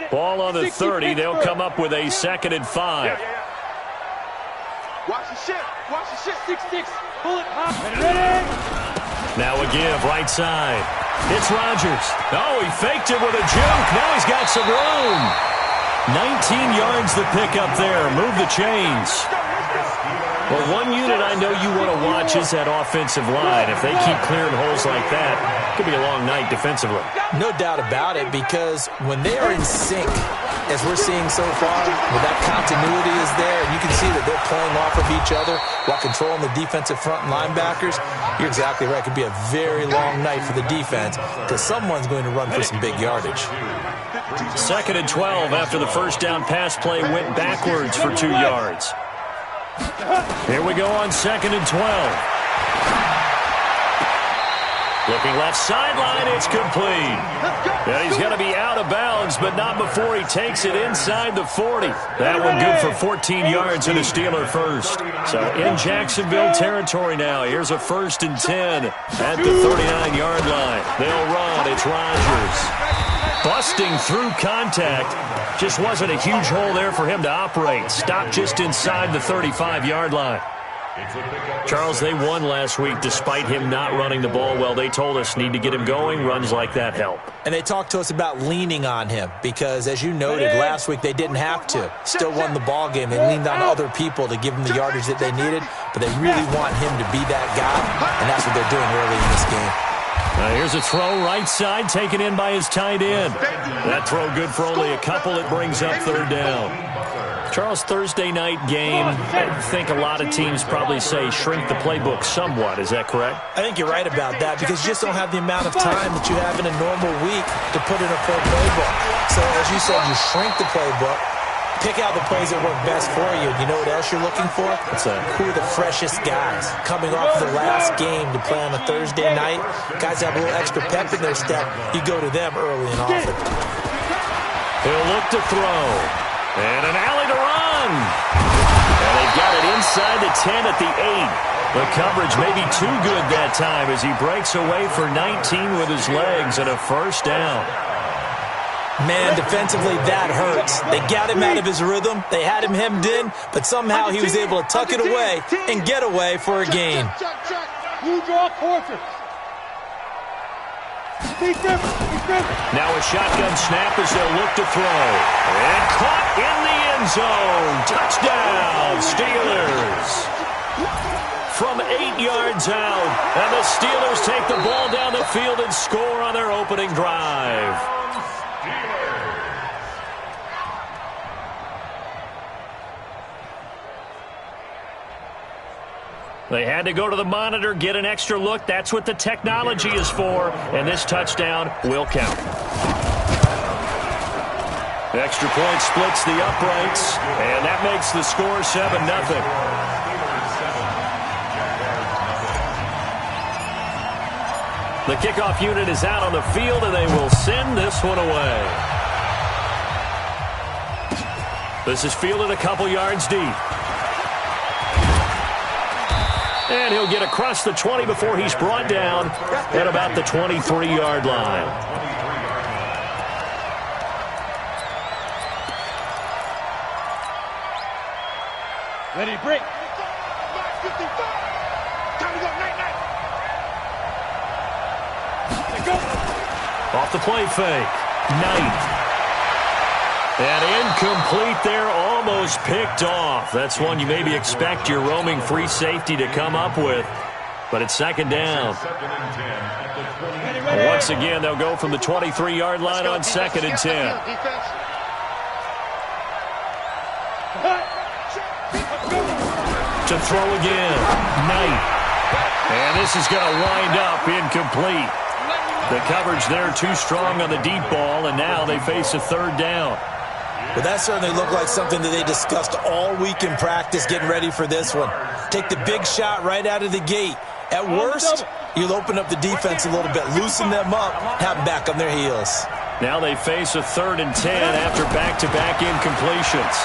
Ball on the 30. They'll come up with a 2nd and 5. Watch the shit. Watch the shit. 6-6. Pull it hot. Ready. Now a give right side. It's Rodgers. Oh, he faked it with a juke. Now he's got some room. 19 yards the pick up there. Move the chains. Well, one unit I know you want to watch is that offensive line. If they keep clearing holes like that, it could be a long night defensively. No doubt about it, because when they are in sync, as we're seeing so far, where that continuity is there, and you can see that they're playing off of each other while controlling the defensive front and linebackers, you're exactly right. It could be a very long night for the defense because someone's going to run for some big yardage. 2nd and 12 after the first down pass play went backwards for 2 yards. Here we go on 2nd and 12. Looking left sideline, it's complete. And he's going to be out of bounds, but not before he takes it inside the 40. That one good for 14 yards and a Steeler first. So in Jacksonville territory now. Here's a 1st and 10 at the 39-yard line. They'll run. It's Rodgers. Busting through contact. Just wasn't a huge hole there for him to operate. Stopped just inside the 35-yard line. Charles, they won last week despite him not running the ball well. They told us need to get him going. Runs like that help. And they talked to us about leaning on him because, as you noted, last week they didn't have to. Still won the ball game. They leaned on other people to give him the yardage that they needed, but they really want him to be that guy, and that's what they're doing early in this game. Here's a throw right side taken in by his tight end. That throw good for only a couple. It brings up 3rd down. Charles, Thursday night game, I think a lot of teams probably say shrink the playbook somewhat. Is that correct? I think you're right about that because you just don't have the amount of time that you have in a normal week to put in a full playbook. So, as you said, you shrink the playbook, pick out the plays that work best for you. You know what else you're looking for? Who are the freshest guys coming off the last game to play on a Thursday night? Guys have a little extra pep in their step. You go to them early and often. He'll look to throw. And an alley to run. And they've got it inside the 10 at the 8. The coverage may be too good that time as he breaks away for 19 with his legs and a 1st down. Man, defensively, that hurts. They got him out of his rhythm. They had him hemmed in, but somehow he was able to tuck it away and get away for a gain. You draw quarter. Now a shotgun snap as they'll look to throw. And caught in the end zone. Touchdown, Steelers. From 8 yards out. And the Steelers take the ball down the field and score on their opening drive. They had to go to the monitor, get an extra look. That's what the technology is for. And this touchdown will count. The extra point splits the uprights. And that makes the score 7-0. The kickoff unit is out on the field, and they will send this one away. This is fielded a couple yards deep. And he'll get across the 20 before he's brought down at about the 23-yard line. Ready, break. Off the play fake. Knight. And incomplete there, almost picked off. That's one you maybe expect your roaming free safety to come up with. But it's 2nd down. And once again, they'll go from the 23-yard line on 2nd and 10. To throw again. Knight. And this is going to wind up incomplete. The coverage there too strong on the deep ball, and now they face a 3rd down. Well, that certainly looked like something that they discussed all week in practice getting ready for this one. Take the big shot right out of the gate. At worst, you'll open up the defense a little bit, loosen them up, have them back on their heels. Now they face a 3rd and 10 after back-to-back incompletions.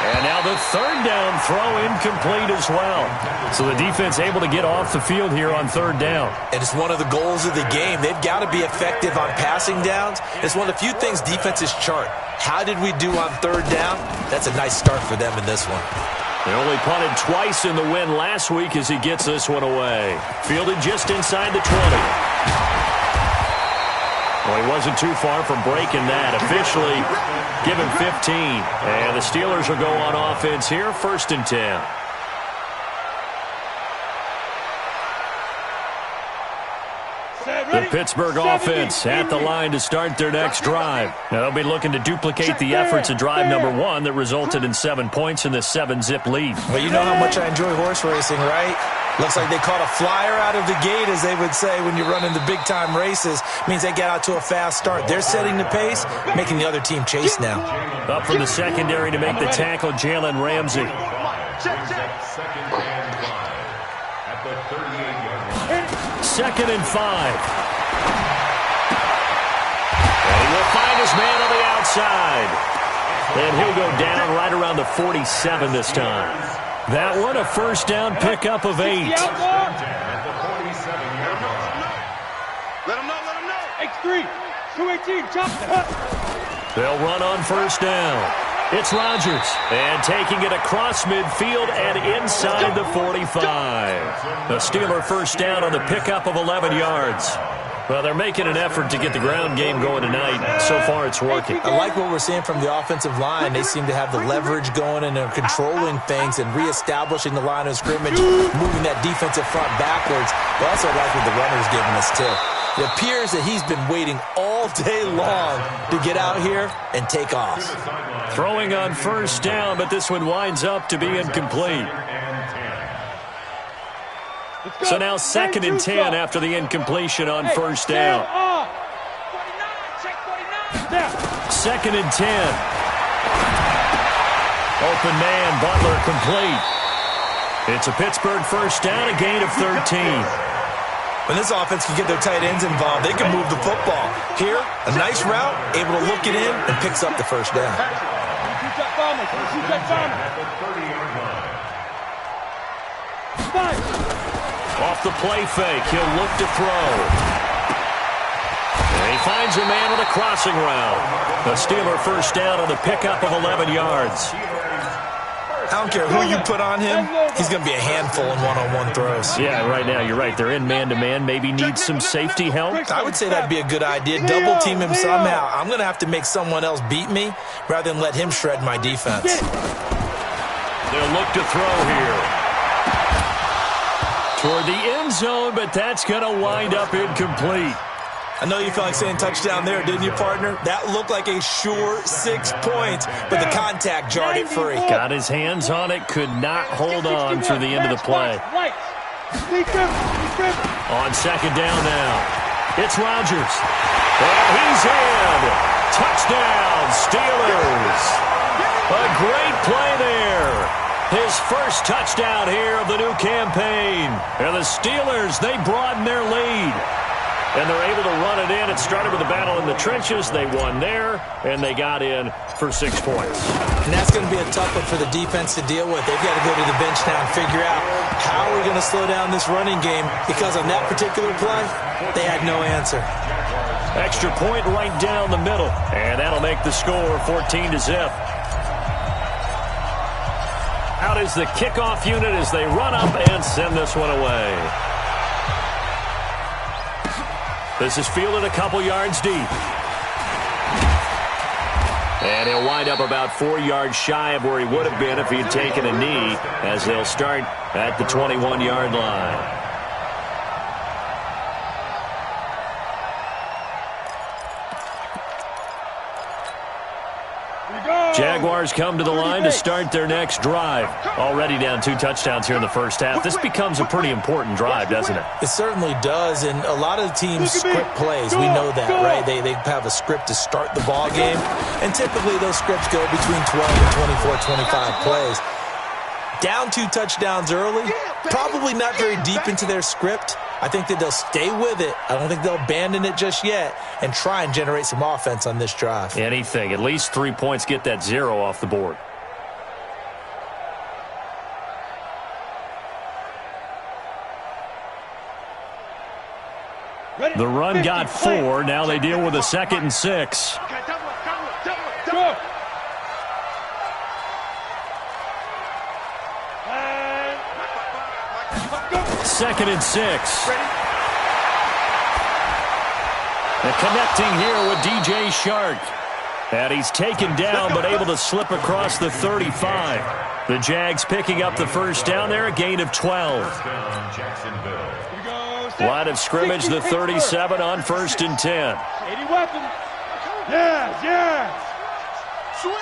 And now the third down throw incomplete as well. So the defense able to get off the field here on third down. And it's one of the goals of the game. They've got to be effective on passing downs. It's one of the few things defenses chart. How did we do on third down? That's a nice start for them in this one. They only punted twice in the win last week as he gets this one away. Fielded just inside the 20. Well, he wasn't too far from breaking that. Officially given 15. And the Steelers will go on offense here, 1st and 10. The Pittsburgh offense at the line to start their next drive. Now they'll be looking to duplicate the efforts of drive number 1 that resulted in 7 points in this 7-zip lead. Well, you know how much I enjoy horse racing, right? Looks like they caught a flyer out of the gate, as they would say when you're running the big-time races. Means they get out to a fast start. They're setting the pace, making the other team chase now. Up from the secondary to make the tackle, Jalen Ramsey. Second and 5. And he will find his man on the outside. And he'll go down right around the 47 this time. That one, a first down pickup of 8. Let him know. X3, 218, chop. They'll run on first down. It's Rodgers. And taking it across midfield and inside the 45. The Steeler first down on the pickup of 11 yards. Well, they're making an effort to get the ground game going tonight. So far, it's working. I like what we're seeing from the offensive line. They seem to have the leverage going, and they're controlling things and reestablishing the line of scrimmage, moving that defensive front backwards. But also like what the runner's giving us, too. It appears that he's been waiting all day long to get out here and take off. Throwing on first down, but this one winds up to be incomplete. So now 2nd and 10 after the incompletion on first down. 2nd and 10. Open man, Butler complete. It's a Pittsburgh first down, a gain of 13. When this offense can get their tight ends involved, they can move the football. Here, a nice route, able to look it in, and picks up the first down. Off the play fake, he'll look to throw. And he finds a man on a crossing route. The Steeler first down on the pickup of 11 yards. I don't care who you put on him, he's going to be a handful in one-on-one throws. Yeah, right now, you're right. They're in man-to-man. Maybe need some safety help. I would say that'd be a good idea. Double team him somehow. I'm going to have to make someone else beat me rather than let him shred my defense. They'll look to throw here. Toward the end zone, but that's going to wind up incomplete. I know you felt like saying touchdown there, didn't you, partner? That looked like a sure 6 points, but the contact jarred it free. Got his hands on it, could not hold on through the end of the play. On second down now, it's Rodgers. And he's in. Touchdown, Steelers. A great play there. His first touchdown here of the new campaign. And the Steelers, they broaden their lead. And they're able to run it in. It started with a battle in the trenches. They won there, and they got in for 6 points. And that's going to be a tough one for the defense to deal with. They've got to go to the bench now and figure out how are we going to slow down this running game, because on that particular play, they had no answer. Extra point right down the middle, and that'll make the score 14-0. Out is the kickoff unit as they run up and send this one away. This is fielded a couple yards deep. And he'll wind up about 4 yards shy of where he would have been if he had taken a knee, as they'll start at the 21-yard line. Jaguars come to the line to start their next drive. Already down 2 touchdowns here in the first half. This becomes a pretty important drive, doesn't it? It certainly does, and a lot of teams script plays. We know that, right? They have a script to start the ball game, and typically those scripts go between 12 and 24, 25 plays. Down 2 touchdowns early, probably not very deep into their script. I think that they'll stay with it. I don't think they'll abandon it just yet and try and generate some offense on this drive. Anything. At least 3 points, get that 0 off the board. The run got 4. Now they deal with a 2nd and 6. Go. 2nd and 6. And connecting here with DJ Shark. And he's taken down but able to slip across the 35. The Jags picking up the first down there, a gain of 12. Line of scrimmage, the 37 on 1st and 10. 80 weapons. Yes, yes. Switch.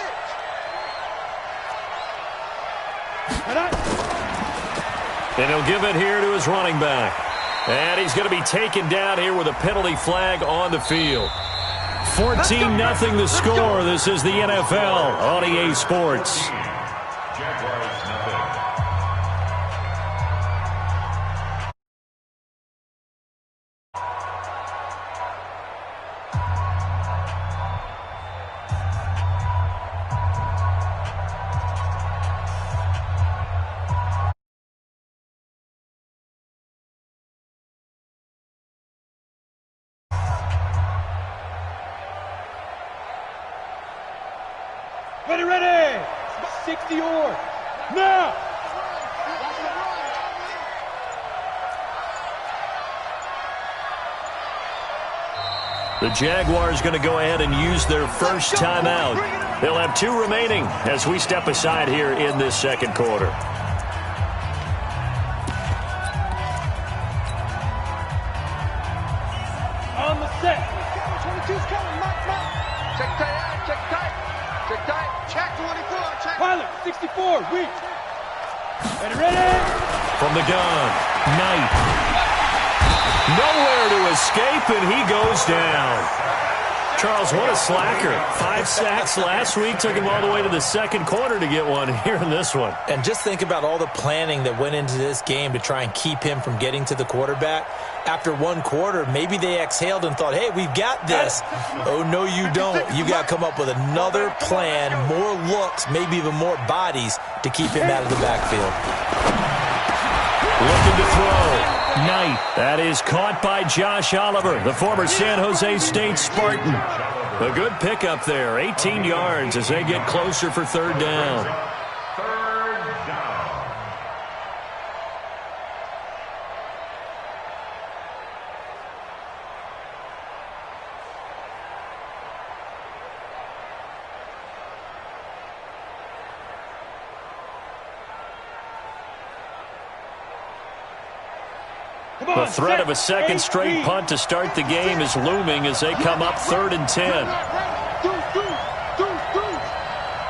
And he'll give it here to his running back. And he's going to be taken down here with a penalty flag on the field. 14-0 the score. This is the NFL on EA Sports. Ready, ready. 60 yards. Now. The Jaguars going to go ahead and use their first timeout. They'll have 2 remaining as we step aside here in this second quarter. On the set. 22's coming. Check tight. Check tight. Check tight. Check 24. Check. Pilot, 64. Weak. Ready, ready. From the gun, Knight. Nowhere to escape, and he goes down. Charles, what a slacker. 5 sacks last week. Took him all the way to the second quarter to get one here in this one. And just think about all the planning that went into this game to try and keep him from getting to the quarterback. After 1 quarter, maybe they exhaled and thought, hey, we've got this. Oh, no, you don't. You got to come up with another plan, more looks, maybe even more bodies to keep him out of the backfield. Looking to throw. Knight. That is caught by Josh Oliver, the former San Jose State Spartan. A good pickup there. 18 yards as they get closer for 3rd down. The threat of a second straight punt to start the game is looming as they come up 3rd and 10.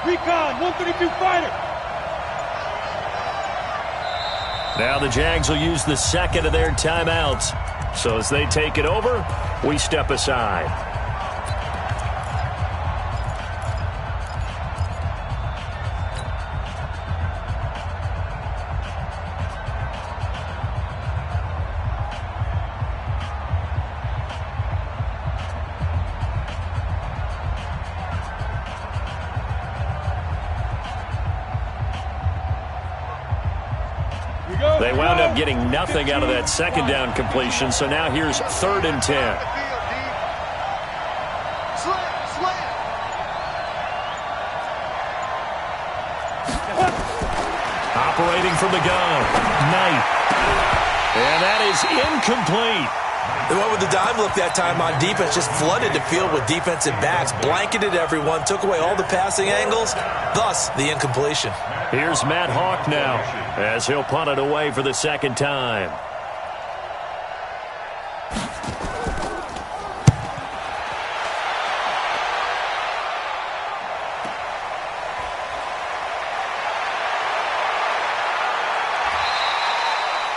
Recon, 132 fighter. Now the Jags will use the second of their timeouts. So as they take it over, we step aside. They wound up getting nothing out of that second down completion, so now here's 3rd and 10. Operating from the gun, Knight. And that is incomplete. They went with the dime look that time on defense, just flooded the field with defensive backs, blanketed everyone, took away all the passing angles, thus the incompletion. Here's Matt Hawk now as he'll punt it away for the second time.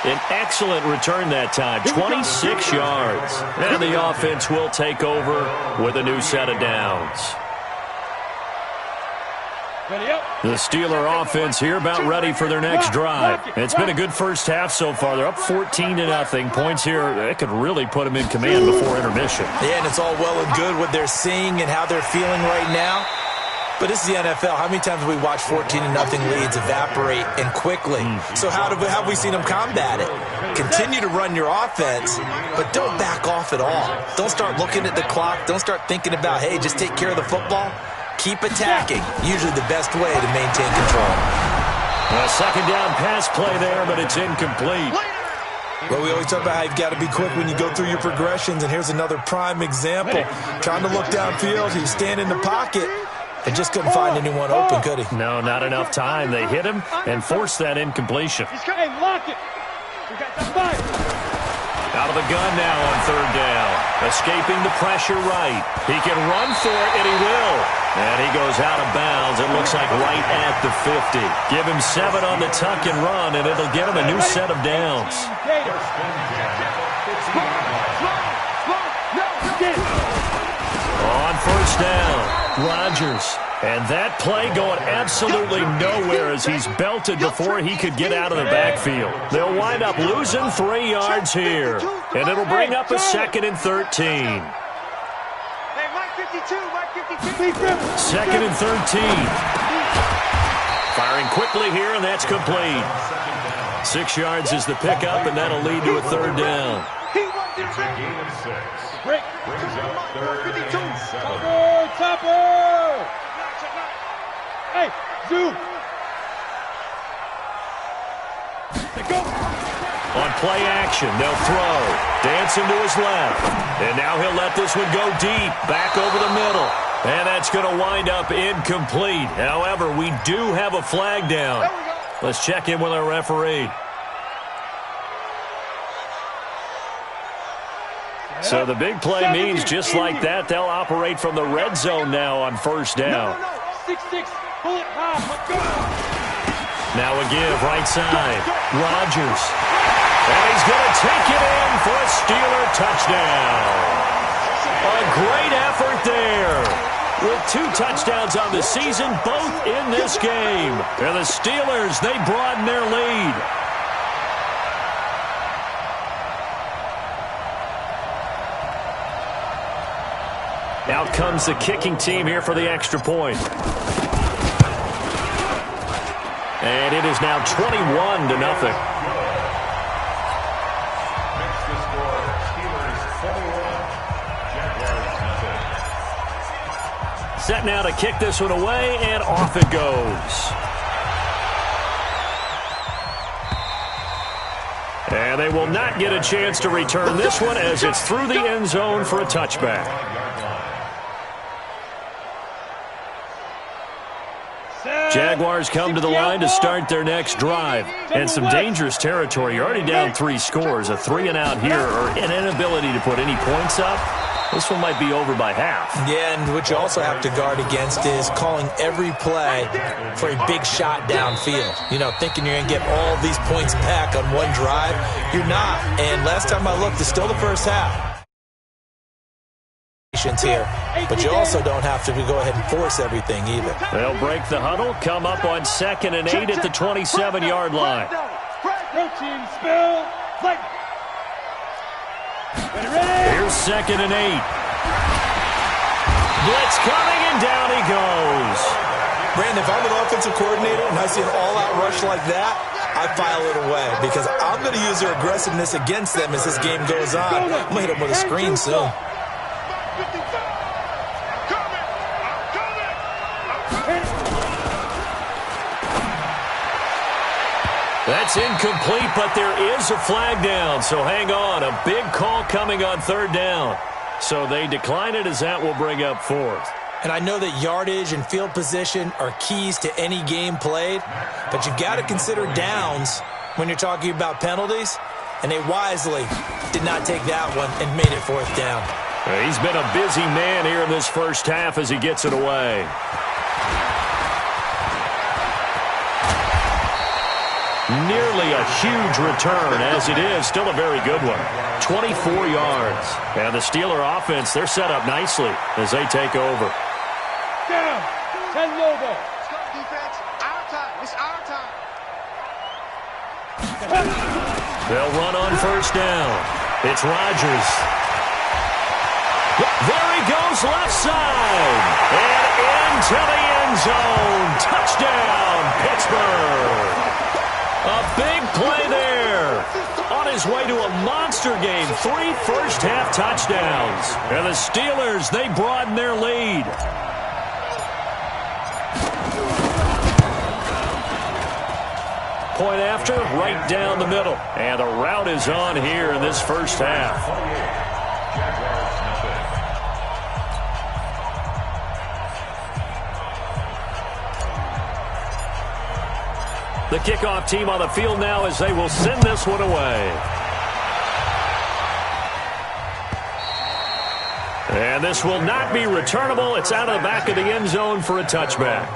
An excellent return that time, 26 yards. And the offense will take over with a new set of downs. The Steeler offense here about ready for their next drive. It's been a good first half so far. They're up 14-0. Points here, that could really put them in command before intermission. Yeah, and it's all well and good what they're seeing and how they're feeling right now. But this is the NFL. How many times have we watched 14-0 leads evaporate and quickly? So how have we seen them combat it? Continue to run your offense, but don't back off at all. Don't start looking at the clock. Don't start thinking about, hey, just take care of the football. Keep attacking. Usually the best way to maintain control. A second down pass play there, but it's incomplete. Well, we always talk about how you've got to be quick when you go through your progressions, and here's another prime example. Trying to look downfield, he was standing in the pocket, and just couldn't find anyone open, could he? No, not enough time. They hit him and forced that incompletion. Hey, lock it. We got the fight. Out of the gun now on third down. Escaping the pressure right. He can run for it, and he will. And he goes out of bounds. It looks like right at the 50. Give him 7 on the tuck and run, and it'll get him a new set of downs. On first down, Rodgers. And that play going absolutely nowhere as he's belted before he could get out of the backfield. They'll wind up losing 3 yards here. And it'll bring up a 2nd and 13. Second and 13. Firing quickly here, and that's complete. 6 yards is the pickup, and that'll lead to a third down. Break. Topper. Hey, zoom. Go. On play action, they'll throw. Dancing to his left. And now he'll let this one go deep, back over the middle. And that's going to wind up incomplete. However, we do have a flag down. Let's check in with our referee. So the big play means just like that, they'll operate from the red zone now on first down. 6-6, pull it high, let's go. Now a give, right side. Rodgers. And he's going to take it in for a Steeler touchdown. A great effort there. With 2 touchdowns on the season, both in this game. And the Steelers, they broaden their lead. Out comes the kicking team here for the extra point. And it is now 21-0. Set now to kick this one away, and off it goes. And they will not get a chance to return this one as it's through the end zone for a touchback. Jaguars come to the line to start their next drive. And some dangerous territory. You're already down 3 scores. A 3-and-out here or an inability to put any points up. This one might be over by half. Yeah, and what you also have to guard against is calling every play for a big shot downfield. You know, thinking you're going to get all these points back on one drive. You're not. And last time I looked, it's still the first half. Here, but you also don't have to go ahead and force everything either. They'll break the huddle, come up on 2nd and 8 at the 27-yard line. Protein spill. Here's 2nd and 8. Blitz coming, and down he goes. Brandon, if I'm an offensive coordinator and I see an all-out rush like that, I file it away because I'm going to use their aggressiveness against them as this game goes on. I'm going to hit them with a screen soon. That's incomplete, but there is a flag down, so hang on. A big call coming on third down. So they decline it as that will bring up 4th. And I know that yardage and field position are keys to any game played, but you've got to consider downs when you're talking about penalties, and they wisely did not take that one and made it 4th down. He's been a busy man here in this first half as he gets it away. Nearly a huge return, as it is still a very good one. 24 yards. And the Steeler offense, they're set up nicely as they take over. Down. 10 Lobo. Let's go, defense. Our time. It's our time. They'll run on first down. It's Rodgers. There he goes left side. And into the end end zone. Touchdown, Pittsburgh. A big play there. On his way to a monster game. 3 first-half touchdowns. And the Steelers, they broaden their lead. Point after, right down the middle. And the route is on here in this first half. The kickoff team on the field now as they will send this one away. And this will not be returnable. It's out of the back of the end zone for a touchback.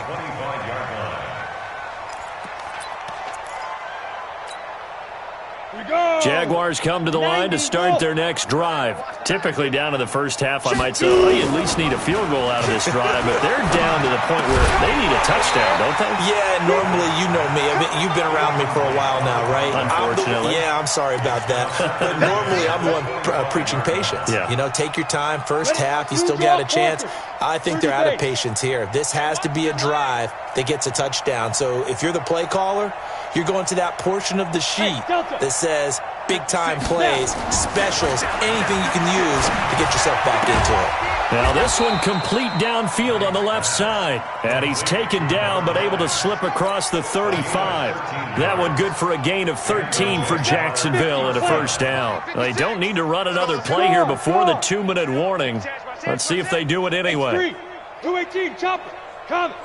Jaguars come to the line to start their next drive. Typically down to the first half, I might say, oh, you at least need a field goal out of this drive, but they're down to the point where they need a touchdown, don't they? Yeah, normally, you know me. I mean, you've been around me for a while now, right? Unfortunately. I'm sorry about that. But normally, I'm the one preaching patience. Yeah. You know, take your time. First half, you still got a chance. I think they're out of patience here. This has to be a drive that gets a touchdown. So if you're the play caller, you're going to that portion of the sheet that says big-time plays, specials, anything you can use to get yourself back into it. Now this one complete downfield on the left side. And he's taken down but able to slip across the 35. That one good for a gain of 13 for Jacksonville and a first down. They don't need to run another play here before the 2-minute warning. Let's see if they do it anyway. 218, chopper, coming.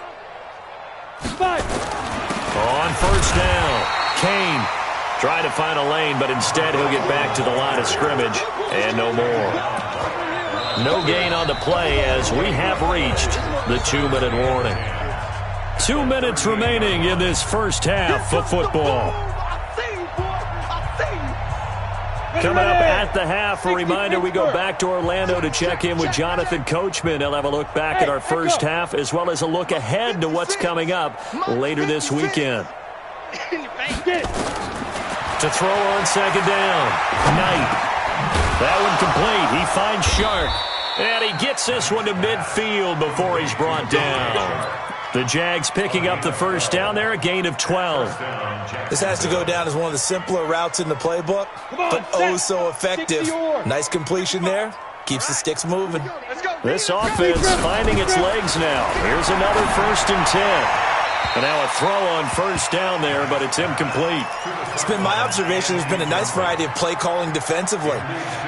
5. On first down, Kane trying to find a lane, but instead he'll get back to the line of scrimmage and no more. No gain on the play as we have reached the 2-minute warning. 2 minutes remaining in this first half of football. Coming up at the half, a reminder, we go back to Orlando to check in with Jonathan Coachman. He'll have a look back at our first half as well as a look ahead to what's coming up later this weekend. To throw on second down, Knight. That one complete. He finds Sharp. And he gets this one to midfield before he's brought down. The Jags picking up the first down there, a gain of 12. This has to go down as one of the simpler routes in the playbook, but oh so effective. Nice completion there. Keeps the sticks moving. This offense finding its legs now. Here's another 1st and 10. And now a throw on first down there, but it's incomplete. It's been my observation there's been a nice variety of play calling defensively.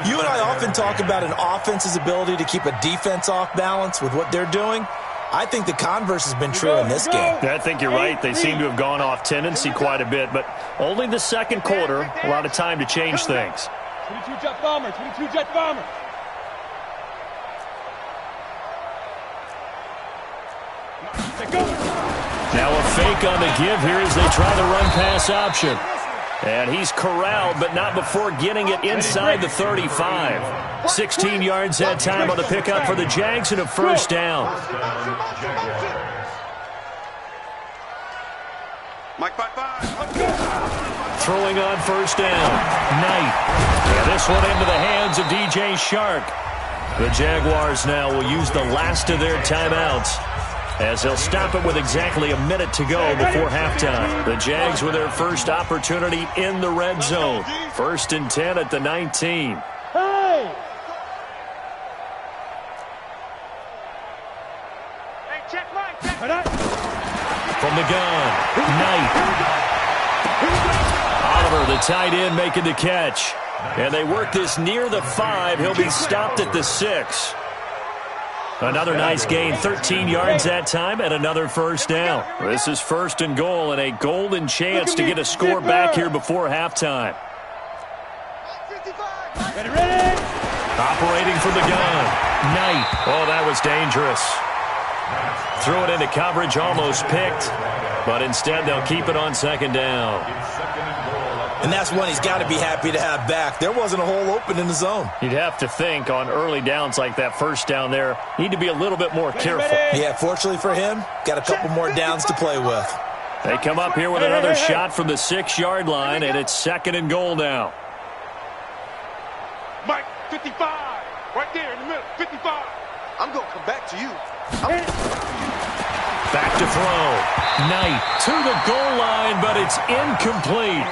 You and I often talk about an offense's ability to keep a defense off balance with what they're doing. I think the converse has been true in this game. I think you're right. They seem to have gone off tendency quite a bit, but only the second quarter, a lot of time to change things. 22 jet bomber, 22 jet bomber. Now a fake on the give here as they try the run-pass option. And he's corralled, but not before getting it inside the 35. 16 yards that time on the pickup for the Jags and a first down. Throwing on first down, Knight. And this one into the hands of DJ Shark. The Jaguars now will use the last of their timeouts as they'll stop it with exactly a minute to go before halftime. The Jags with their first opportunity in the red zone. 1st and 10 at the 19. Hey! From the gun, Knight. Oliver, the tight end, making the catch. And they work this near the 5. He'll be stopped at the 6. Another nice gain, 13 yards that time, and another first down. This is 1st and goal, and a golden chance to get a score back here before halftime. Operating from the gun, Knight. Oh, that was dangerous. Threw it into coverage, almost picked, but instead they'll keep it on second down. And that's one he's got to be happy to have back. There wasn't a hole open in the zone. You'd have to think on early downs like that first down there, need to be a little bit more careful. Yeah, fortunately for him, got a couple more downs to play with. They come up here with another shot from the 6-yard line, and it's 2nd and goal now. Mike, 55, right there in the middle, 55. I'm going to come back to you. Back to throw. Knight to the goal line, but it's incomplete.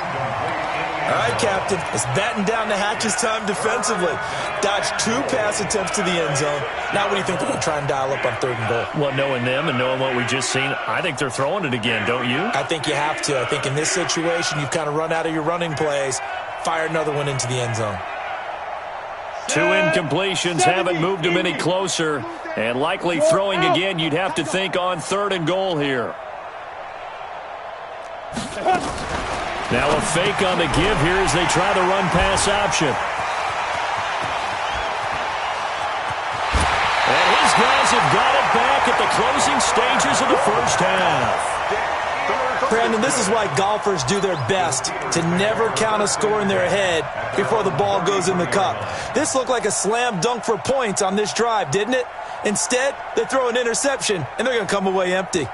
All right, Captain, it's batten down the hatches time defensively. Dodged 2 pass attempts to the end zone. Now what do you think they're going to try and dial up on 3rd and goal? Well, knowing them and knowing what we just seen, I think they're throwing it again, don't you? I think you have to. I think in this situation, you've kind of run out of your running plays. Fire another one into the end zone. 2 incompletions haven't moved him any closer. And likely throwing again, you'd have to think on 3rd and goal here. Now a fake on the give here as they try the run-pass option. And his guys have got it back at the closing stages of the first half. Brandon, this is why golfers do their best to never count a score in their head before the ball goes in the cup. This looked like a slam dunk for points on this drive, didn't it? Instead, they throw an interception, and they're going to come away empty.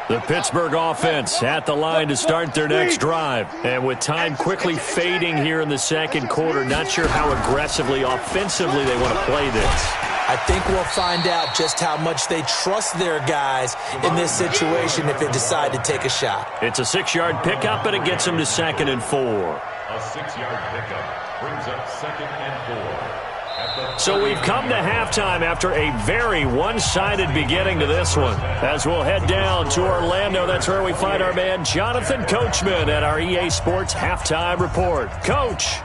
The Pittsburgh offense at the line to start their next drive. And with time quickly fading here in the second quarter, not sure how aggressively, offensively they want to play this. I think we'll find out just how much they trust their guys in this situation if they decide to take a shot. It's a 6-yard pickup, and it gets them to 2nd and 4. A 6-yard pickup brings up 2nd and 4. So we've come to halftime after a very one-sided beginning to this one. As we'll head down to Orlando, that's where we find our man Jonathan Coachman at our EA Sports Halftime Report. Coach.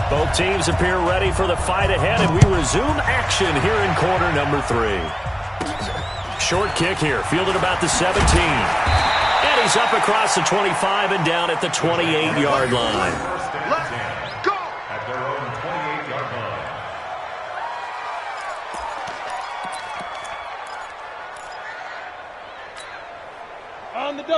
Both teams appear ready for the fight ahead, and we resume action here in quarter number 3. Short kick here, fielded about the 17. And he's up across the 25 and down at the 28-yard line. Let's go! At their own 28-yard line.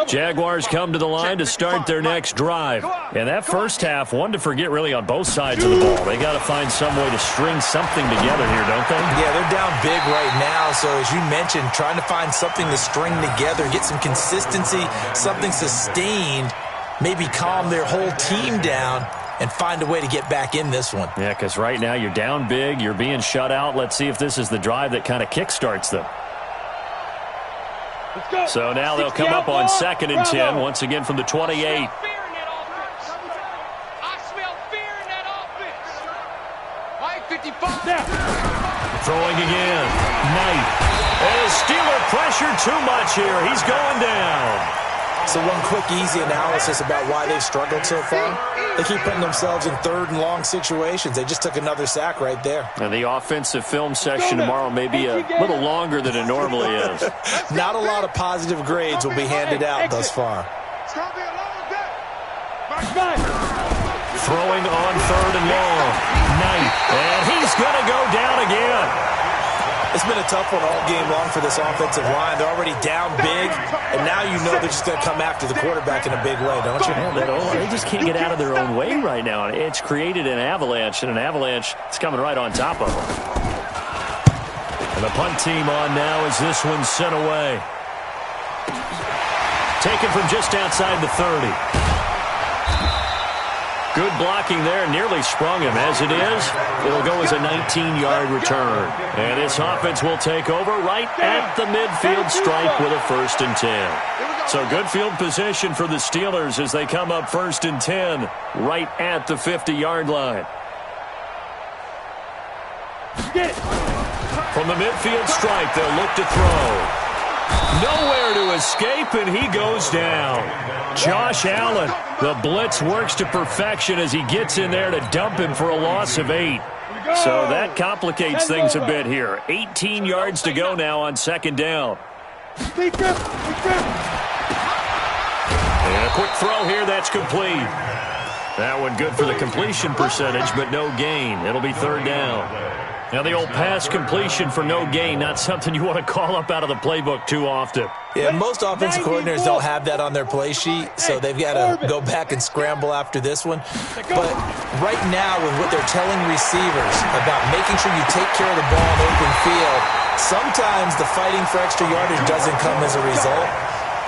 Jaguars come to the line to start their next drive. And that first half, one to forget really on both sides of the ball. They got to find some way to string something together here, don't they? Yeah, they're down big right now. So as you mentioned, trying to find something to string together, get some consistency, something sustained, maybe calm their whole team down and find a way to get back in this one. Yeah, because right now you're down big, you're being shut out. Let's see if this is the drive that kind of kickstarts them. So now they'll come up on 2nd and 10, once again from the 28. Throwing again. Knight. And Steeler pressure too much here. He's going down. So one quick, easy analysis about why they've struggled so far. They keep putting themselves in 3rd and long situations. They just took another sack right there. And the offensive film session tomorrow may be a little longer than it normally is. Not a lot of positive grades will be handed out thus far. Throwing on 3rd and long. Knight. And he's going to go down again. It's been a tough one all game long for this offensive line. They're already down big, and now you know they're just going to come after the quarterback in a big way, don't you? Yeah, they just can't get out of their own way right now. It's created an avalanche, and an avalanche is coming right on top of them. And the punt team on now as this one's sent away. Taken from just outside the 30. Good blocking there, nearly sprung him. As it is, it'll go as a 19-yard return. And this offense will take over right at the midfield stripe with a 1st and 10. So good field position for the Steelers as they come up 1st and 10 right at the 50-yard line. From the midfield stripe, they'll look to throw. Nowhere to escape, and he goes down. Josh Allen, the blitz works to perfection as he gets in there to dump him for a loss of 8. So that complicates things a bit here. 18 yards to go now on 2nd down. And a quick throw here, that's complete. That one good for the completion percentage, but no gain. It'll be 3rd down. Now the old pass completion for no gain, not something you want to call up out of the playbook too often. Yeah, most offensive coordinators don't have that on their play sheet, so they've got to go back and scramble after this one. But right now, with what they're telling receivers about making sure you take care of the ball in open field, sometimes the fighting for extra yardage doesn't come as a result.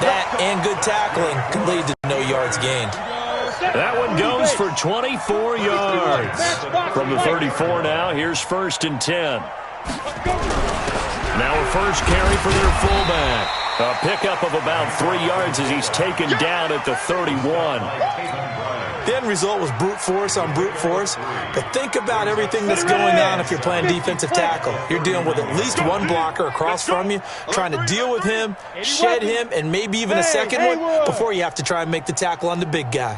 That and good tackling can lead to no yards gained. That one goes for 24 yards. From the 34 now, here's 1st and 10. Now a first carry for their fullback. A pickup of about 3 yards as he's taken down at the 31. The end result was brute force on brute force, but think about everything that's going on if you're playing defensive tackle. You're dealing with at least one blocker across from you, trying to deal with him, shed him, and maybe even a second one before you have to try and make the tackle on the big guy.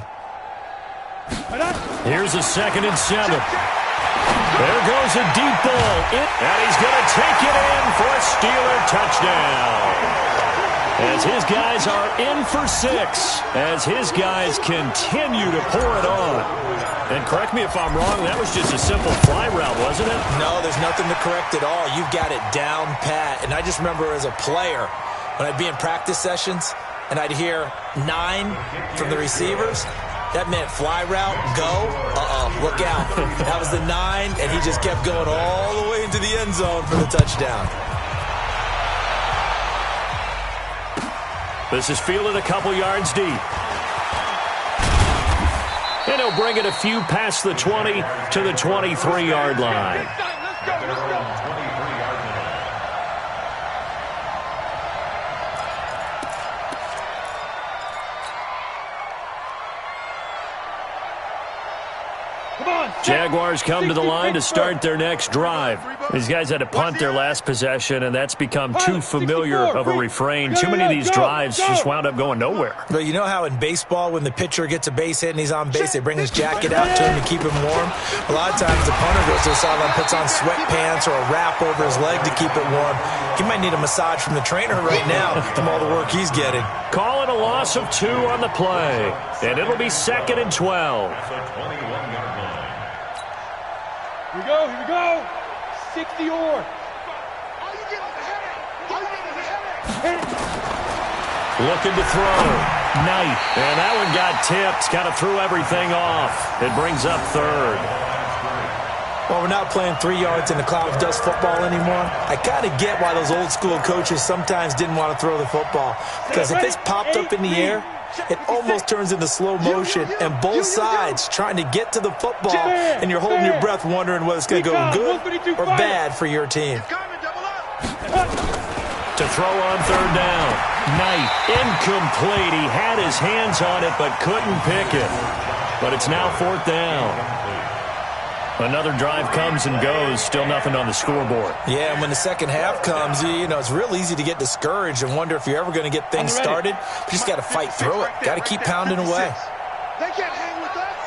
Here's a 2nd and 7. There goes a deep ball. And he's going to take it in for a Steeler touchdown. As his guys are in for 6, as his guys continue to pour it on. And correct me if I'm wrong, that was just a simple fly route, wasn't it? No, there's nothing to correct at all. You've got it down pat. And I just remember as a player, when I'd be in practice sessions and I'd hear 9 from the receivers, that meant fly route, go, look out. That was the 9, and he just kept going all the way into the end zone for the touchdown. This is fielded a couple yards deep. And he'll bring it a few past the 20 to the 23-yard line. Let's go. Jaguars come to the line to start their next drive. These guys had to punt their last possession, and that's become too familiar of a refrain. Too many of these drives just wound up going nowhere. But you know how in baseball, when the pitcher gets a base hit and he's on base, they bring his jacket out to him to keep him warm? A lot of times the punter goes to the sideline, puts on sweatpants or a wrap over his leg to keep it warm. He might need a massage from the trainer right now from all the work he's getting. Call it a loss of 2 on the play, and it'll be 2nd and 12. Here we go. 60 or. All you get is a headache. Looking to throw. Knight. And that one got tipped. Kind of threw everything off. It brings up 3rd. Well, we're not playing 3 yards in the cloud of dust football anymore. I kind of get why those old school coaches sometimes didn't want to throw the football. Because if it's popped up in the air, it almost turns into slow motion, and both sides trying to get to the football, and you're holding your breath wondering whether it's going to go good or bad for your team. To throw on 3rd down. Knight, incomplete. He had his hands on it but couldn't pick it. But it's now 4th down. Another drive comes and goes, still nothing on the scoreboard. Yeah, and when the second half comes, you know, it's real easy to get discouraged and wonder if you're ever going to get things started. You just got to fight through it. Got to keep pounding away. They can't hang with us.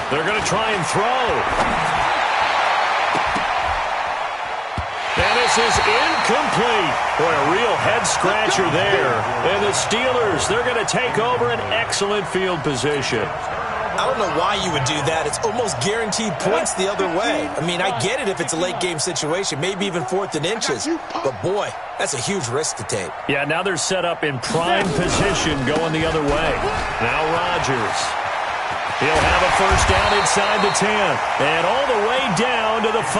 They're going to try and throw. And this is incomplete. Boy, a real head-scratcher there. And the Steelers, they're going to take over an excellent field position. I don't know why you would do that. It's almost guaranteed points the other way. I mean, I get it if it's a late-game situation, maybe even 4th and inches. But, boy, that's a huge risk to take. Yeah, now they're set up in prime position going the other way. Now Rodgers. He'll have a first down inside the 10. And all the way down to the 5.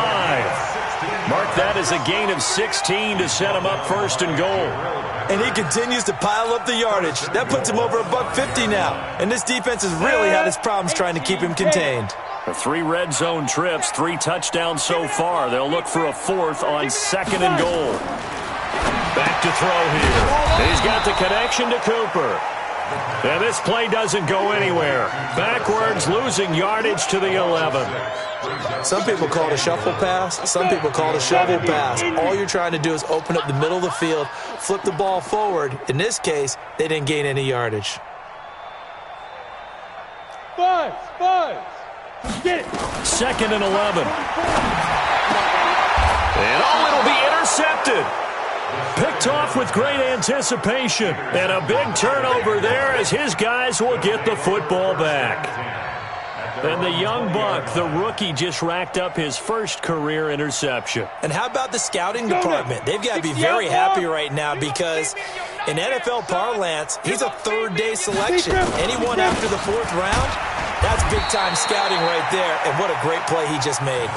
Mark that as a gain of 16 to set him up 1st and goal. And he continues to pile up the yardage. That puts him over $150 now. And this defense has really had its problems trying to keep him contained. 3 red zone trips, 3 touchdowns so far. They'll look for a 4th on 2nd and goal. Back to throw here. He's got the connection to Cooper. And this play doesn't go anywhere. Backwards, losing yardage to the 11. Some people call it a shuffle pass. Some people call it a shovel pass. All you're trying to do is open up the middle of the field, flip the ball forward. In this case, they didn't gain any yardage. 5. Get it. 2nd and 11. And it'll be intercepted. Picked off with great anticipation. And a big turnover there as his guys will get the football back. And the young buck, the rookie, just racked up his first career interception. And how about the scouting department? They've got to be very happy right now because in NFL parlance, he's a 3rd-day selection. Anyone after the 4th round, that's big-time scouting right there. And what a great play he just made.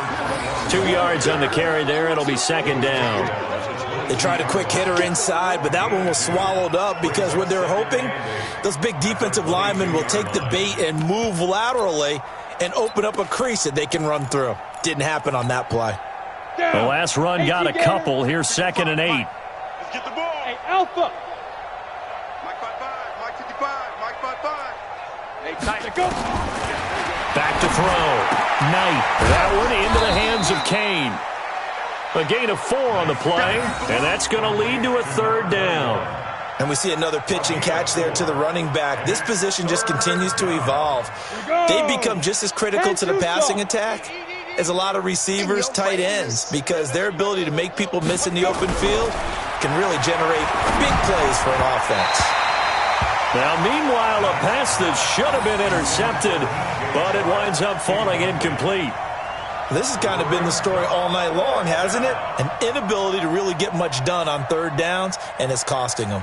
2 yards on the carry there. It'll be 2nd down. They tried a quick hitter inside, but that one was swallowed up because what they're hoping, those big defensive linemen will take the bait and move laterally and open up a crease that they can run through. Didn't happen on that play. The last run got a couple. Here's 2nd and 8. Let's get the ball. Hey, Alpha. Mike 5-5, Mike 55, Mike 5-5. Hey, tight. Go. Back to throw. Knight. That one into the hands of Kane. A gain of 4 on the play, and that's going to lead to a 3rd down. And we see another pitch and catch there to the running back. This position just continues to evolve. They become just as critical to the passing attack as a lot of receivers, tight ends, because their ability to make people miss in the open field can really generate big plays for an offense. Now, meanwhile, a pass that should have been intercepted, but it winds up falling incomplete. This has kind of been the story all night long, hasn't it? An inability to really get much done on 3rd downs, and it's costing them.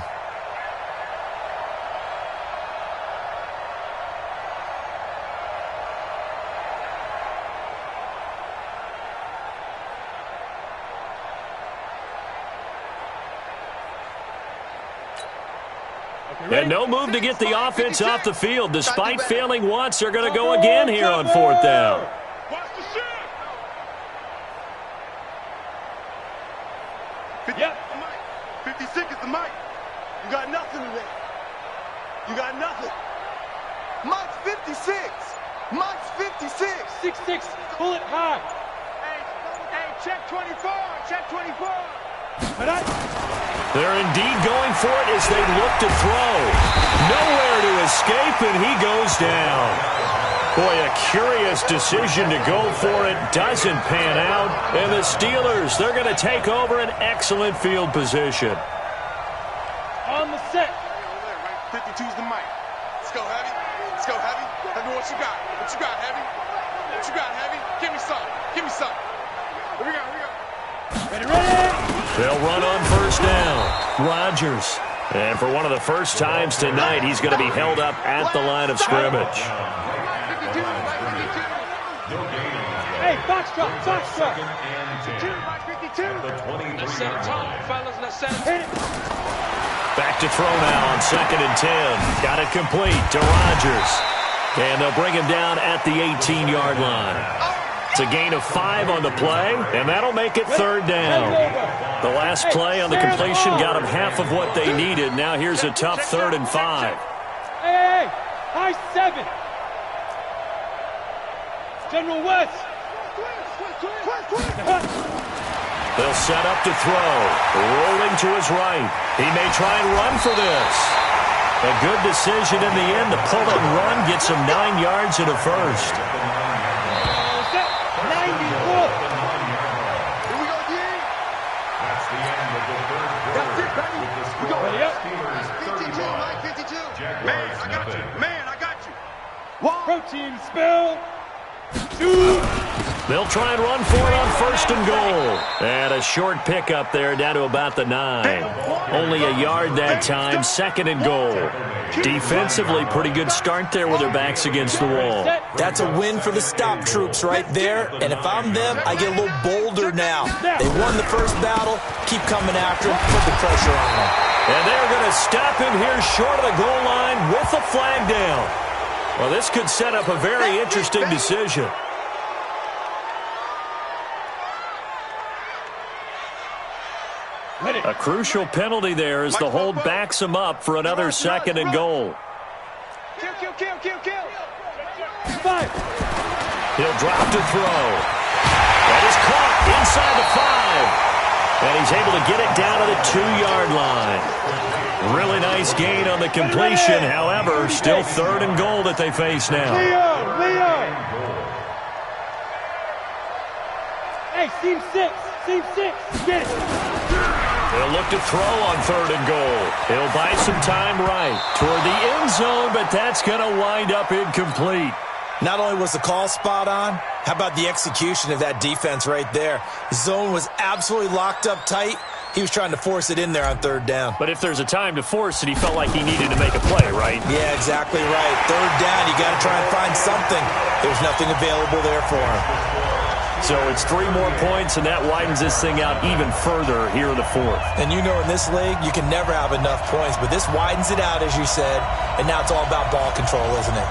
And no move to get the offense off the field. Despite failing once, they're going to go again here on 4th down. Watch the shit. Yep. 56 is the mic. You got nothing today. You got nothing. Mike's 56. Mike's 56. 6'6". Pull it high. Hey, check 24. Check 24. They're indeed going for it as they look to throw. Nowhere to escape, and he goes down. Boy, a curious decision to go for it. Doesn't pan out. And the Steelers, they're going to take over an excellent field position. On the set. 52's the mic. Let's go, Heavy. Let's go, Heavy. Heavy, what you got? What you got, Heavy? What you got, Heavy? Give me some. Give me some. Here we go, here we go. Ready. They'll run on 1st down. Rodgers. And for one of the first times tonight, he's going to be held up at the line of scrimmage. Hey, box drop, box drop. 52. Let's set it tall, fellas. Let's set it. Hit it. Back to throw now on 2nd and 10. Got it complete to Rodgers. And they'll bring him down at the 18-yard line. It's a gain of 5 on the play, and that'll make it 3rd down. The last play on the completion got them half of what they needed. Now here's a tough 3rd and 5. Hey, high 7. General West. They'll set up to throw. Rolling to his right. He may try and run for this. A good decision in the end. The pull and run gets him 9 yards and a 1st. Protein spill. They'll try and run for it on 1st and goal. And a short pickup there down to about the 9. Only a yard that time, 2nd and goal. Defensively, pretty good start there with their backs against the wall. That's a win for the stop troops right there. And if I'm them, I get a little bolder now. They won the first battle. Keep coming after him. Put the pressure on them. And they're going to stop him here short of the goal line with a flag down. Well, this could set up a very interesting decision. A crucial penalty there as the hold backs him up for another 2nd and goal. Kill. 5. He'll drop to throw. That is caught inside the 5. And he's able to get it down to the 2-yard line. Really nice gain on the completion. However, still 3rd and goal that they face now. Leo. Hey, seam 6. Get it. They'll look to throw on 3rd and goal. He'll buy some time right toward the end zone, but that's going to wind up incomplete. Not only was the call spot on, how about the execution of that defense right there? Zone was absolutely locked up tight. He was trying to force it in there on 3rd down. But if there's a time to force it, he felt like he needed to make a play, right? Yeah, exactly right. 3rd down, you got to try and find something. There's nothing available there for him. So it's 3 more points, and that widens this thing out even further here in the fourth. And you know in this league, you can never have enough points, but this widens it out, as you said, and now it's all about ball control, isn't it?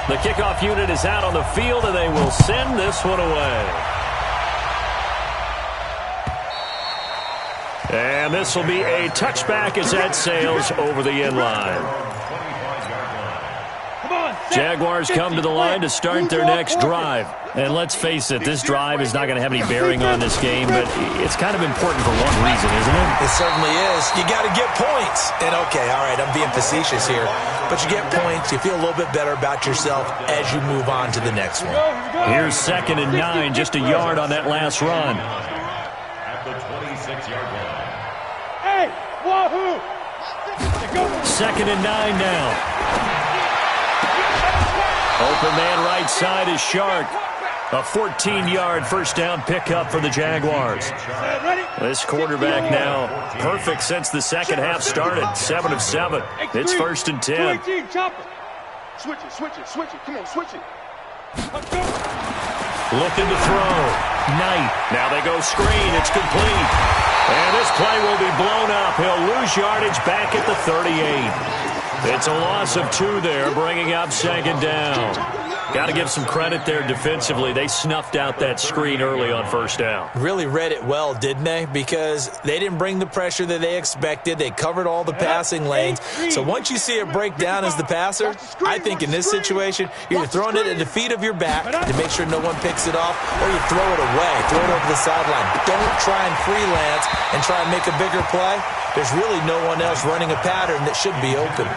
The kickoff unit is out on the field, and they will send this one away. And this will be a touchback as that sails over the end line. Jaguars come to the line to start their next drive. And let's face it, this drive is not going to have any bearing on this game, but it's kind of important for one reason, isn't it? It certainly is. You got to get points. And, okay, all right, I'm being facetious here. But you get points, you feel a little bit better about yourself as you move on to the next one. Here's 2nd and 9, just a yard on that last run. At the 26-yard line. Hey, wahoo! 2nd and 9 now. Open man right side is Shark. A 14-yard first down pickup for the Jaguars. This quarterback now perfect since the second half started. 7 of 7. It's 1st and 10. Switch it. Come on, switch it. Looking to throw. Knight. Now they go screen. It's complete. And this play will be blown up. He'll lose yardage back at the 38. It's a loss of 2 there, bringing up 2nd down. Got to give some credit there defensively. They snuffed out that screen early on 1st down. Really read it well, didn't they? Because they didn't bring the pressure that they expected. They covered all the passing lanes. So once you see it break down as the passer, I think in this situation, you're throwing it at the feet of your back to make sure no one picks it off, or you throw it away, throw it over the sideline. Don't try and freelance and try and make a bigger play. There's really no one else running a pattern that should be open.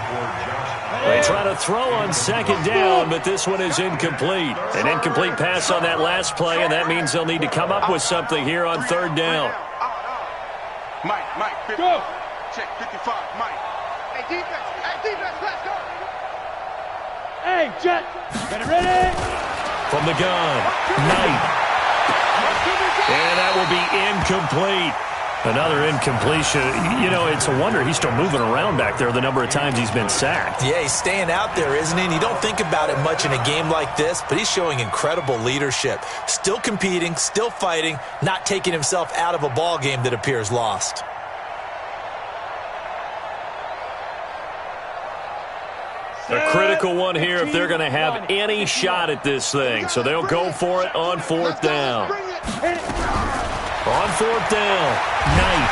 They try to throw on 2nd down, but this one is incomplete. An incomplete pass on that last play, and that means they'll need to come up with something here on 3rd down. Mike, go. Check 55, Mike. Hey, defense, let's go. Hey, Jet, get it ready. From the gun, Knight. And that will be incomplete. Another incompletion. You know, it's a wonder he's still moving around back there the number of times he's been sacked. Yeah, he's staying out there, isn't he? And you don't think about it much in a game like this, but he's showing incredible leadership. Still competing, still fighting, not taking himself out of a ball game that appears lost. A critical one here if they're going to have any shot at this thing. So they'll go for it on 4th down. On 4th down, Knight.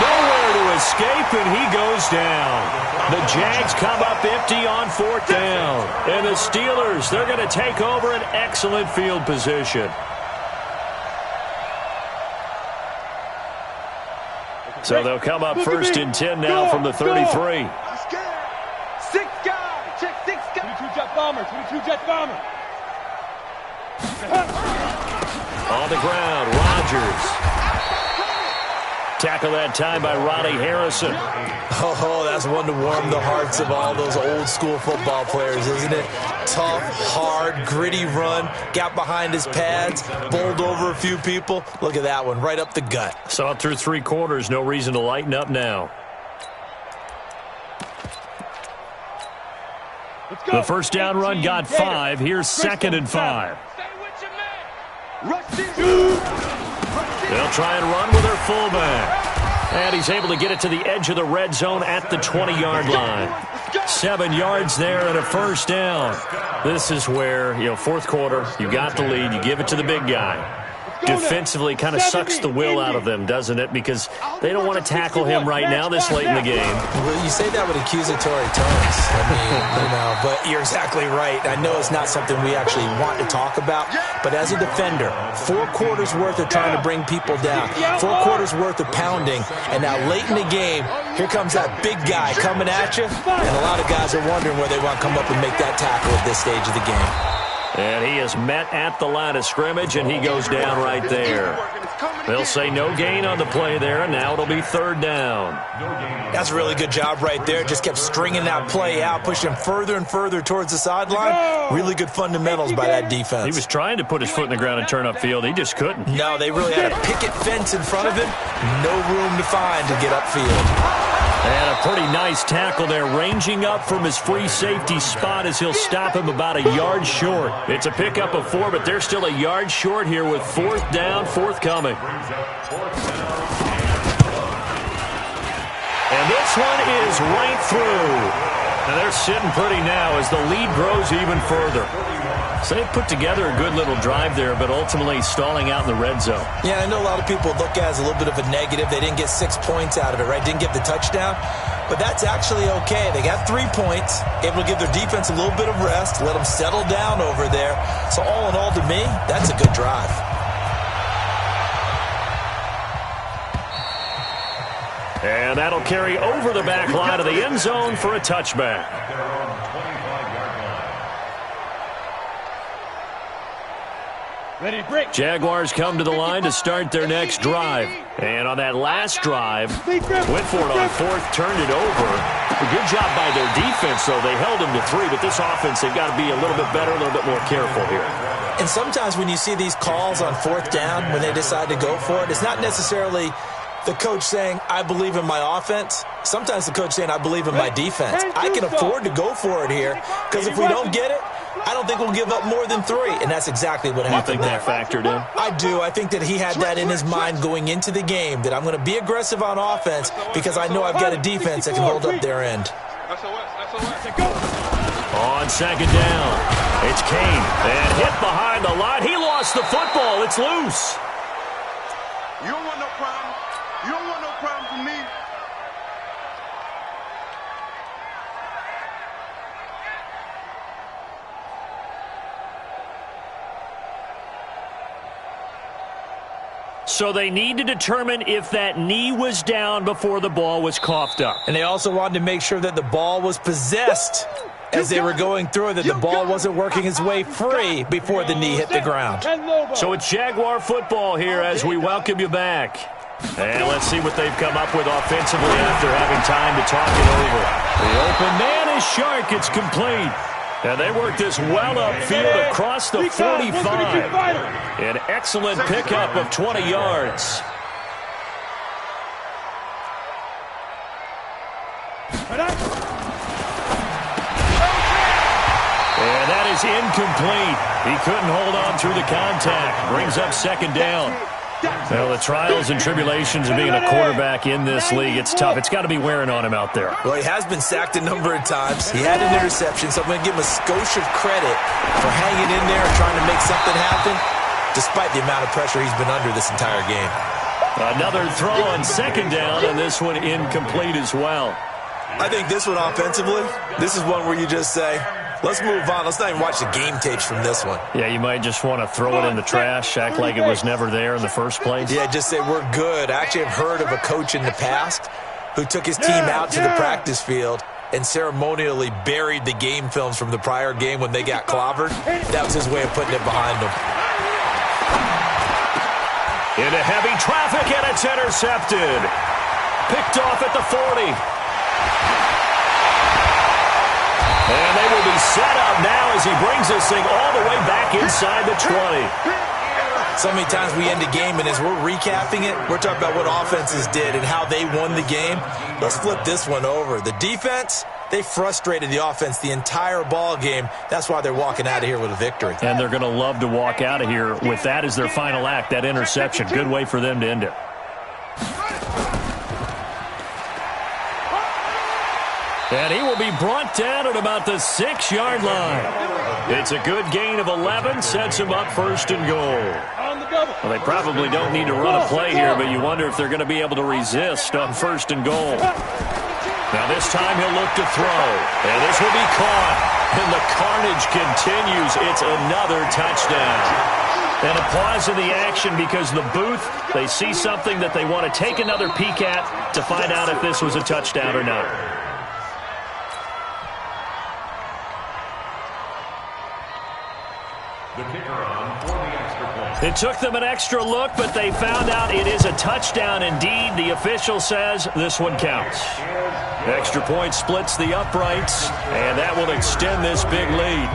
Nowhere to escape, and he goes down. The Jags come up empty on 4th down. And the Steelers, they're going to take over an excellent field position. So they'll come up 1st and 10 now from the 33. 6 guy, check 6 guy. 22 jet bomber. On the ground, Rodgers. Tackle that time by Ronnie Harrison. Oh, that's one to warm the hearts of all those old school football players, isn't it? Tough, hard, gritty run, got behind his pads, bowled over a few people. Look at that one, right up the gut. Saw it through 3 quarters, no reason to lighten up now. The first down run got 5. Here's 2nd and 5. They'll try and run with their fullback. And he's able to get it to the edge of the red zone at the 20-yard line. 7 yards there and a first down. This is where, 4th quarter, you got the lead, you give it to the big guy. Defensively kind of sucks the will out of them, doesn't it? Because they don't want to tackle him right now this late in the game. Well, you say that with accusatory tones. I mean, but you're exactly right. I know it's not something we actually want to talk about, but as a defender, 4 quarters worth of trying to bring people down, 4 quarters worth of pounding, and now late in the game, here comes that big guy coming at you, and a lot of guys are wondering where they want to come up and make that tackle at this stage of the game. And he is met at the line of scrimmage, and he goes down right there. They'll say no gain on the play there, and now it'll be 3rd down. That's a really good job right there. Just kept stringing that play out, pushing him further and further towards the sideline. Really good fundamentals by that defense. He was trying to put his foot in the ground and turn upfield. He just couldn't. No, they really had a picket fence in front of him. No room to find to get upfield. And a pretty nice tackle there, ranging up from his free safety spot as he'll stop him about a yard short. It's a pickup of 4, but they're still a yard short here with 4th down, forthcoming. And this one is right through. And they're sitting pretty now as the lead grows even further. So they put together a good little drive there, but ultimately stalling out in the red zone. Yeah, I know a lot of people look at it as a little bit of a negative. They didn't get 6 points out of it, right? Didn't get the touchdown. But that's actually okay. They got 3 points, able to give their defense a little bit of rest, let them settle down over there. So all in all, to me, that's a good drive. And that'll carry over the back line of the end zone for a touchback. Ready to break. Jaguars come to the line to start their next drive. And on that last drive, went for it on 4th, turned it over. A good job by their defense, though. They held them to 3, but this offense, they've got to be a little bit better, a little bit more careful here. And sometimes when you see these calls on 4th down, when they decide to go for it, it's not necessarily the coach saying, I believe in my offense. Sometimes the coach saying, I believe in my defense. I can afford to go for it here because if we don't get it, I don't think we'll give up more than 3, and that's exactly what happened there. You think that factored in? I do. I think that he had that in his mind going into the game, that I'm going to be aggressive on offense because I know I've got a defense that can hold up their end. On 2nd down, it's Kane, and hit behind the line. He lost the football. It's loose. You don't want no problem. You don't want no problem from me. So they need to determine if that knee was down before the ball was coughed up. And they also wanted to make sure that the ball was possessed as they were going through, that the ball wasn't working its way free before the knee hit the ground. So it's Jaguar football here as we welcome you back. And let's see what they've come up with offensively after having time to talk it over. The open man is Shark. It's complete. And they work this well upfield across the 45. An excellent pickup of 20 yards. And that is incomplete. He couldn't hold on through the contact. Brings up 2nd down. Well, the trials and tribulations of being a quarterback in this league, it's tough. It's got to be wearing on him out there. Well, he has been sacked a number of times. He had an interception, so I'm going to give him a skosh of credit for hanging in there and trying to make something happen, despite the amount of pressure he's been under this entire game. Another throw on 2nd down, and this one incomplete as well. I think this one offensively, this is one where you just say, let's move on. Let's not even watch the game tapes from this one. Yeah, you might just want to throw it in the trash, act like it was never there in the first place. Yeah, just say we're good. I actually have heard of a coach in the past who took his team out to the practice field and ceremonially buried the game films from the prior game when they got clobbered. That was his way of putting it behind them. Into heavy traffic, and it's intercepted. Picked off at the 40. And they will be set up now as he brings this thing all the way back inside the 20. So many times we end a game, and as we're recapping it, we're talking about what offenses did and how they won the game. Let's flip this one over. The defense, they frustrated the offense the entire ball game. That's why they're walking out of here with a victory. And they're going to love to walk out of here with that as their final act, that interception. Good way for them to end it. And he will be brought down at about the 6-yard line. It's a good gain of 11, sets him up 1st and goal. Well, they probably don't need to run a play here, but you wonder if they're going to be able to resist on 1st and goal. Now this time he'll look to throw, and this will be caught. And the carnage continues. It's another touchdown. And a pause in the action because the booth, they see something that they want to take another peek at to find out if this was a touchdown or not. The kicker on for the extra point. It took them an extra look, but they found out it is a touchdown indeed. The official says this one counts. Extra point splits the uprights, and that will extend this big lead.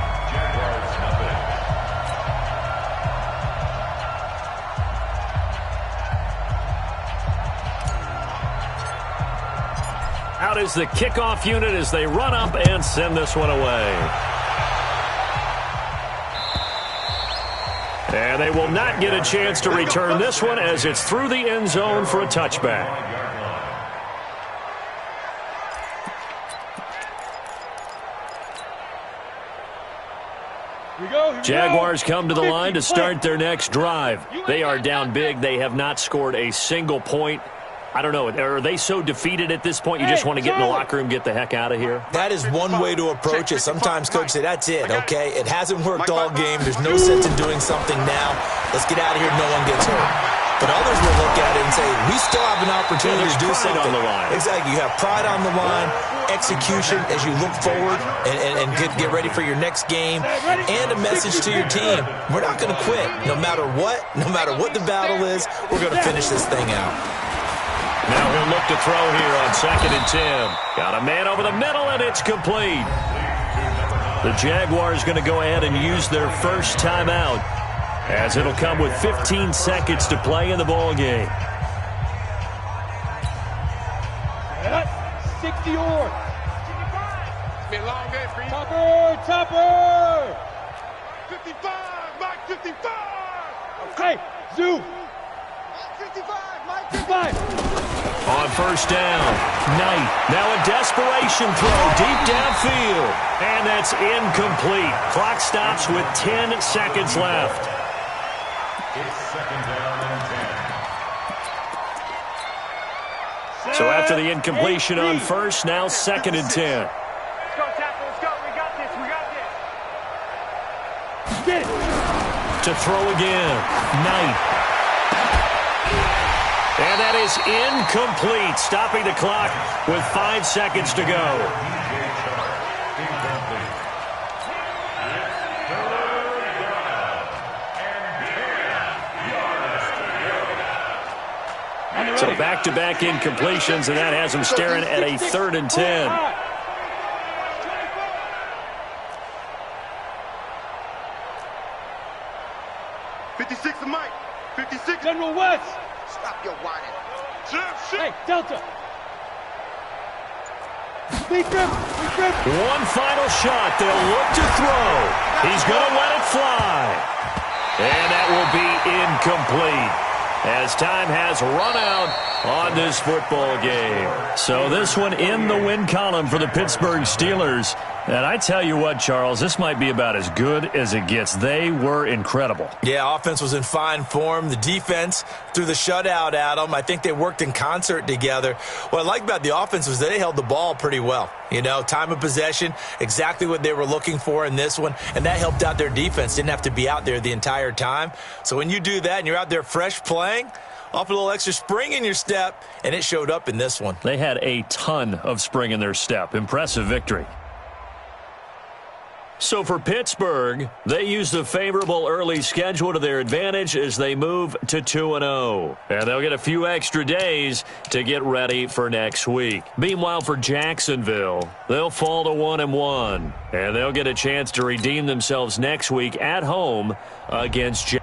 Out is the kickoff unit as they run up and send this one away. And they will not get a chance to return this one as it's through the end zone for a touchback. Jaguars come to the line to start their next drive. They are down big. They have not scored a single point. I don't know. Are they so defeated at this point you just want to get in the locker room, get the heck out of here? That is one way to approach it. Sometimes coaches say, that's it, okay? It hasn't worked all game. There's no sense in doing something now. Let's get out of here. No one gets hurt. But others will look at it and say, we still have an opportunity to do something. On the line. Exactly. You have pride on the line, execution as you look forward and get ready for your next game, and a message to your team. We're not going to quit. No matter what the battle is, we're going to finish this thing out. Now he'll look to throw here on 2nd and 10. Got a man over the middle, and it's complete. The Jaguars going to go ahead and use their first timeout, as it'll come with 15 seconds to play in the ball game. 60 or. It's been a long day for you. Topper! 55, Mike 55. Hey, Zoo. 55, Mike 55. On first down, Knight. Now a desperation throw deep downfield. And that's incomplete. Clock stops with 10 seconds left. It's 2nd down and 10. So after the incompletion on first, now 2nd and 10. Let's go, tackle. Let's go. We got this. We got this. Get it. To throw again, Knight. And that is incomplete, stopping the clock with 5 seconds to go. So back-to-back incompletions, and that has them staring at a 3rd and 10. 56 to Mike. 56. General West. Stop your whining. Hey, Delta. Lead grip. One final shot. They'll look to throw. He's going to let it fly. And that will be incomplete, as time has run out on this football game. So this one in the win column for the Pittsburgh Steelers. And I tell you what, Charles, this might be about as good as it gets. They were incredible. Yeah, offense was in fine form. The defense threw the shutout at them. I think they worked in concert together. What I like about the offense was they held the ball pretty well. You know, time of possession, exactly what they were looking for in this one, and that helped out their defense. Didn't have to be out there the entire time. So when you do that and you're out there fresh playing, off a little extra spring in your step, and it showed up in this one. They had a ton of spring in their step. Impressive victory. So for Pittsburgh, they use the favorable early schedule to their advantage as they move to 2-0. And they'll get a few extra days to get ready for next week. Meanwhile, for Jacksonville, they'll fall to 1-1. And they'll get a chance to redeem themselves next week at home against